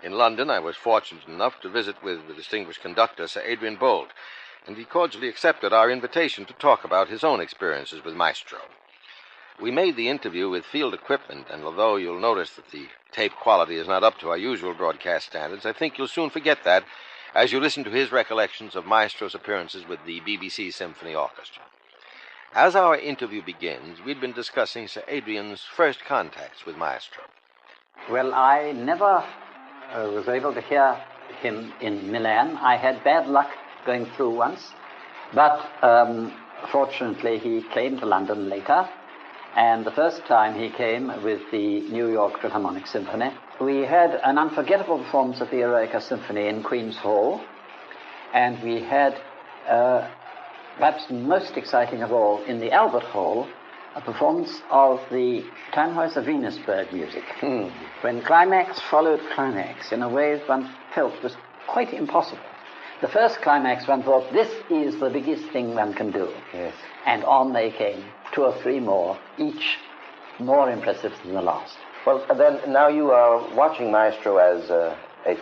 In London, I was fortunate enough to visit with the distinguished conductor, Sir Adrian Boult, and he cordially accepted our invitation to talk about his own experiences with Maestro. We made the interview with field equipment, and although you'll notice that the tape quality is not up to our usual broadcast standards, I think you'll soon forget that as you listen to his recollections of Maestro's appearances with the BBC Symphony Orchestra. As our interview begins, we'd been discussing Sir Adrian's first contacts with Maestro. Well, I never was able to hear him in Milan. I had bad luck going through once, but fortunately he came to London later, and the first time he came with the New York Philharmonic Symphony. We had an unforgettable performance of the Eroica Symphony in Queen's Hall, and we had, perhaps most exciting of all, in the Albert Hall, a performance of the Tannhäuser Venusberg music, when climax followed climax in a way one felt was quite impossible. The first climax, one thought, this is the biggest thing one can do. Yes. And on they came, 2 or 3 more, each more impressive than the last. Well, then, now you are watching Maestro as a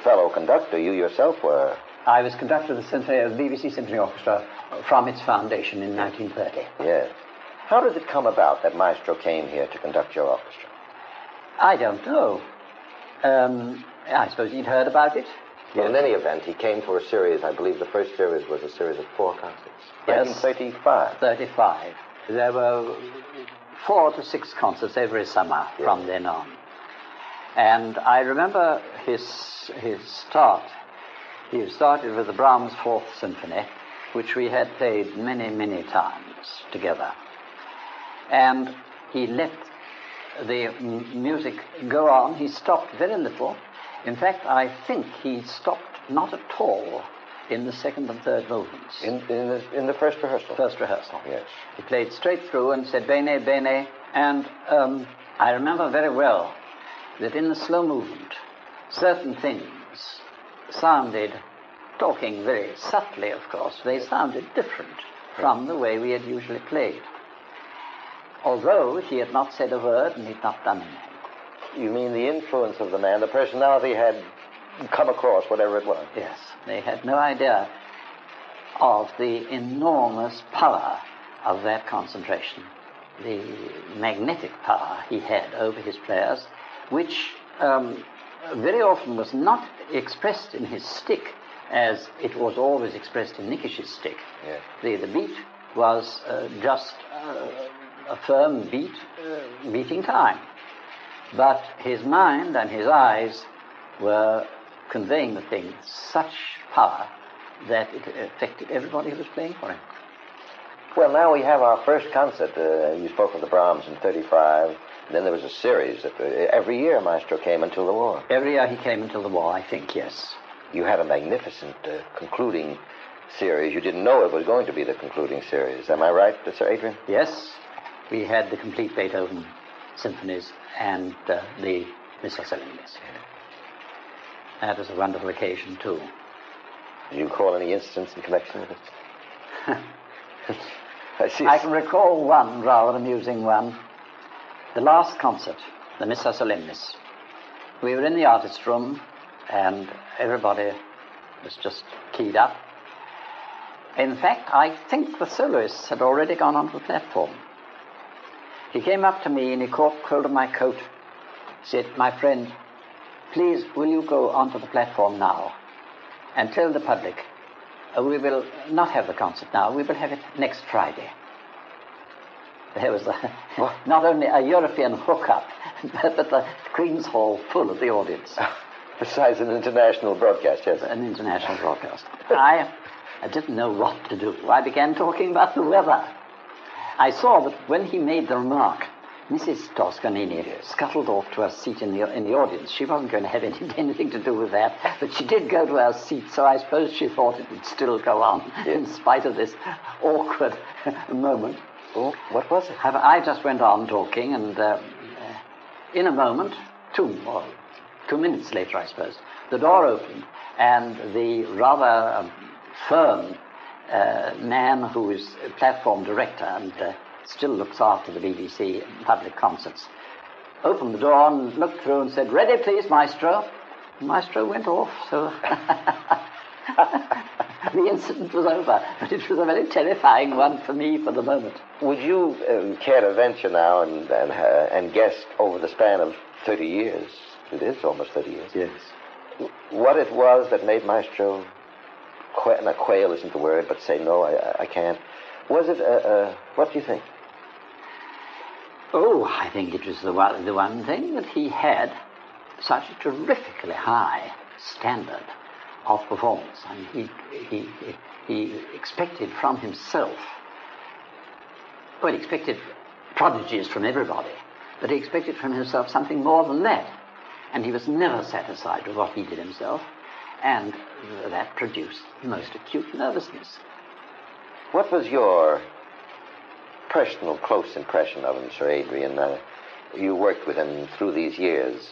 fellow conductor. You yourself were. I was conductor of the BBC Symphony Orchestra from its foundation in 1930. Yes. How did it come about that Maestro came here to conduct your orchestra? I don't know. I suppose he'd heard about it. Well, in any event, he came for a series. I believe the first series was a series of 4 concerts. Yes. 1935. 35. There were 4 to 6 concerts every summer from then on. And I remember his start. He started with the Brahms 4th Symphony, which we had played many, many times together. And he let the music go on. He stopped very little. In fact, I think he stopped not at all in the second and third movements. In the first rehearsal? First rehearsal. Yes. He played straight through and said, bene, bene. And I remember very well that in the slow movement, certain things sounded, talking very subtly, of course, they sounded different from the way we had usually played. Although he had not said a word and he'd not done anything. You mean the influence of the man, the personality had come across, whatever it was? Yes, they had no idea of the enormous power of that concentration, the magnetic power he had over his players, which very often was not expressed in his stick as it was always expressed in Nikish's stick. Yes. The beat was just a firm beat, beating time. But his mind and his eyes were conveying the thing with such power that it affected everybody who was playing for him. Well, now we have our first concert. You spoke of the Brahms in 35. Then there was a series. Every year Maestro came until the war. Every year he came until the war, I think, yes. You had a magnificent concluding series. You didn't know it was going to be the concluding series. Am I right, Sir Adrian? Yes. We had the complete Beethoven symphonies and the reminisces. That was a wonderful occasion, too. Did you recall any incidents in connection with it? I can recall one rather amusing one. The last concert, the Missa Solemnis. We were in the artist's room, and everybody was just keyed up. In fact, I think the soloists had already gone onto the platform. He came up to me and he caught hold of my coat, said, "My friend, please, will you go onto the platform now and tell the public we will not have the concert now, we will have it next Friday." There was not only a European hookup, but the Queen's Hall full of the audience. Besides an international broadcast, yes. An international broadcast. I didn't know what to do. I began talking about the weather. I saw that when he made the remark, Mrs. Toscanini scuttled off to her seat in the audience. She wasn't going to have anything to do with that, but she did go to her seat, so I suppose she thought it would still go on, in spite of this awkward moment. Oh, what was it? I just went on talking, and in a moment, 2 minutes later, I suppose, the door opened, and the rather firm man who is platform director and still looks after the BBC public concerts, opened the door and looked through and said, "Ready, please, Maestro." The maestro went off, so the incident was over. But it was a very terrifying one for me for the moment. Would you care to venture now and guess over the span of 30 years, it is almost 30 years, Yes. what it was that made Maestro, not quail isn't the word, but say, no, I can't. Was it, what do you think? Oh, I think it was the one thing that he had such a terrifically high standard of performance. I mean, he expected from himself, well, he expected prodigies from everybody, but he expected from himself something more than that. And he was never satisfied with what he did himself, and that produced the most acute nervousness. What was your personal close impression of him, Sir Adrian? You worked with him through these years.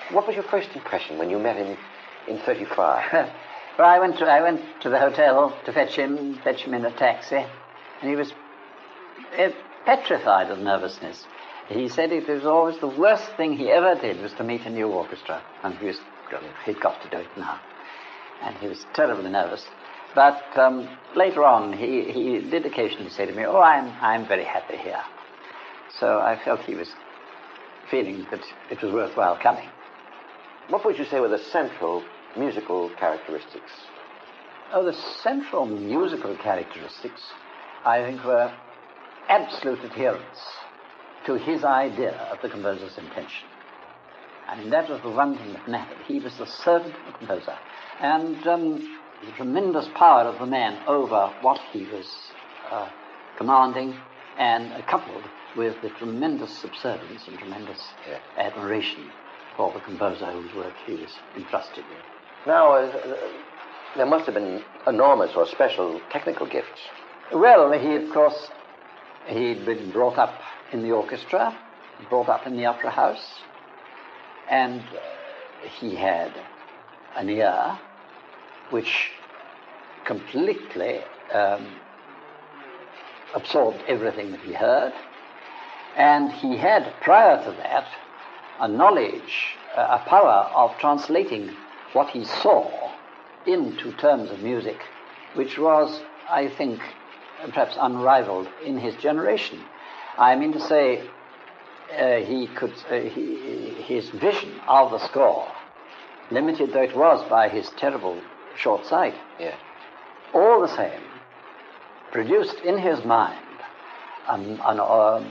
What was your first impression when you met him in 35? Well, I went to the hotel to fetch him in a taxi, and he was petrified of nervousness. He said it was always the worst thing he ever did was to meet a new orchestra, and he'd got to do it now. And he was terribly nervous. But later on, he did occasionally say to me, "Oh, I'm very happy here." So I felt he was feeling that it was worthwhile coming. What would you say were the central musical characteristics? Oh, the central musical characteristics, I think, were absolute adherence to his idea of the composer's intention. I mean, that was the one thing that mattered. He was the servant of the composer. And the tremendous power of the man over what he was commanding, and coupled with the tremendous subservience and tremendous admiration for the composer whose work he was entrusted with. Now, there must have been enormous or special technical gifts. Well, he'd been brought up in the orchestra, brought up in the opera house, and he had an ear which completely absorbed everything that he heard. And he had, prior to that, a knowledge, a power of translating what he saw into terms of music, which was, I think, perhaps unrivaled in his generation. I mean to say, his vision of the score, limited though it was by his terrible short sight, all the same, produced in his mind a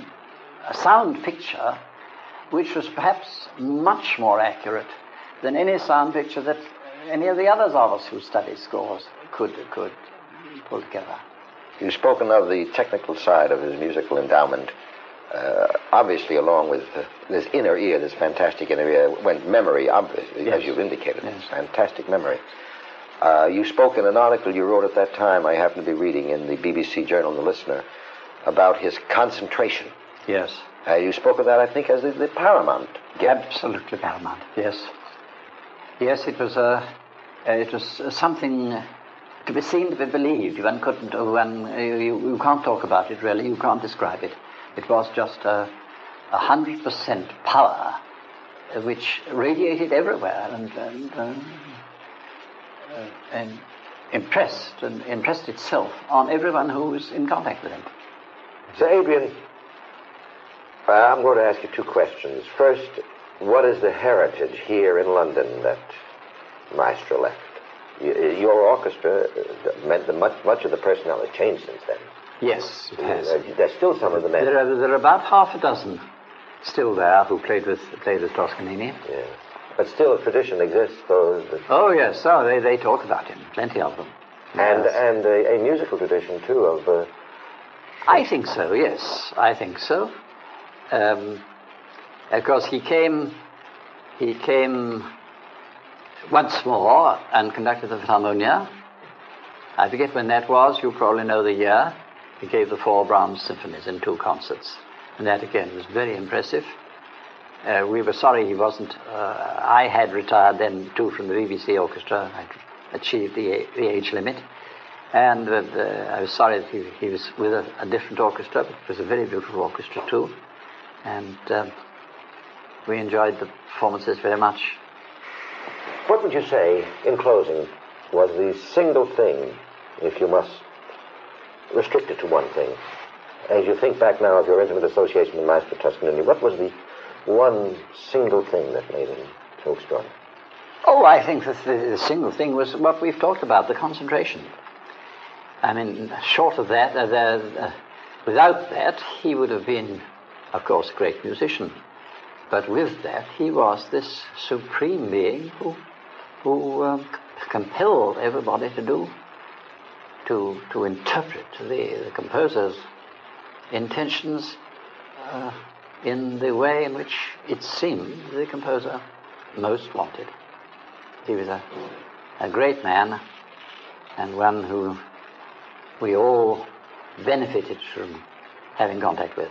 sound picture which was perhaps much more accurate than any sound picture that any of the others of us who studied scores could pull together. You've spoken of the technical side of his musical endowment. Obviously, along with this inner ear, this fantastic inner ear, went memory, obviously, as you've indicated. Yes. Fantastic memory. You spoke in an article you wrote at that time, I happen to be reading in the BBC journal The Listener, about his concentration. Yes. You spoke of that, I think, as the paramount gift. Absolutely paramount, yes. Yes, it was something to be seen, to be believed. You can't talk about it, really. You can't describe it. It was just 100% power, which radiated everywhere and impressed itself on everyone who was in contact with him. So, Adrian, I'm going to ask you two questions. First, what is the heritage here in London that Maestro left? Your orchestra meant that much of the personnel had changed since then. Yes, it has. There's still some of the men. There are about half a dozen still there who played with Toscanini. Yeah. But still a tradition exists, though. Oh, yes. So they talk about him. Plenty of them. And a musical tradition, too, of... I think so, yes. I think so. Of course, he came once more and conducted the Philharmonia. I forget when that was. You probably know the year. He gave the 4 Brahms symphonies in 2 concerts. And that, again, was very impressive. We were sorry he wasn't... I had retired then, too, from the BBC orchestra. I'd achieved the age limit. And I was sorry that he was with a different orchestra, but it was a very beautiful orchestra, too. And we enjoyed the performances very much. What would you say, in closing, was the single thing, if you must restrict it to one thing, as you think back now of your intimate association with Maestro Toscanini, what was the one single thing that made him so extraordinary? Oh, I think that the single thing was what we've talked about, the concentration. I mean, short of that, without that, he would have been, of course, a great musician. But with that, he was this supreme being who compelled everybody to interpret the composer's intentions in the way in which it seemed the composer most wanted. He was a great man, and one who we all benefited from having contact with.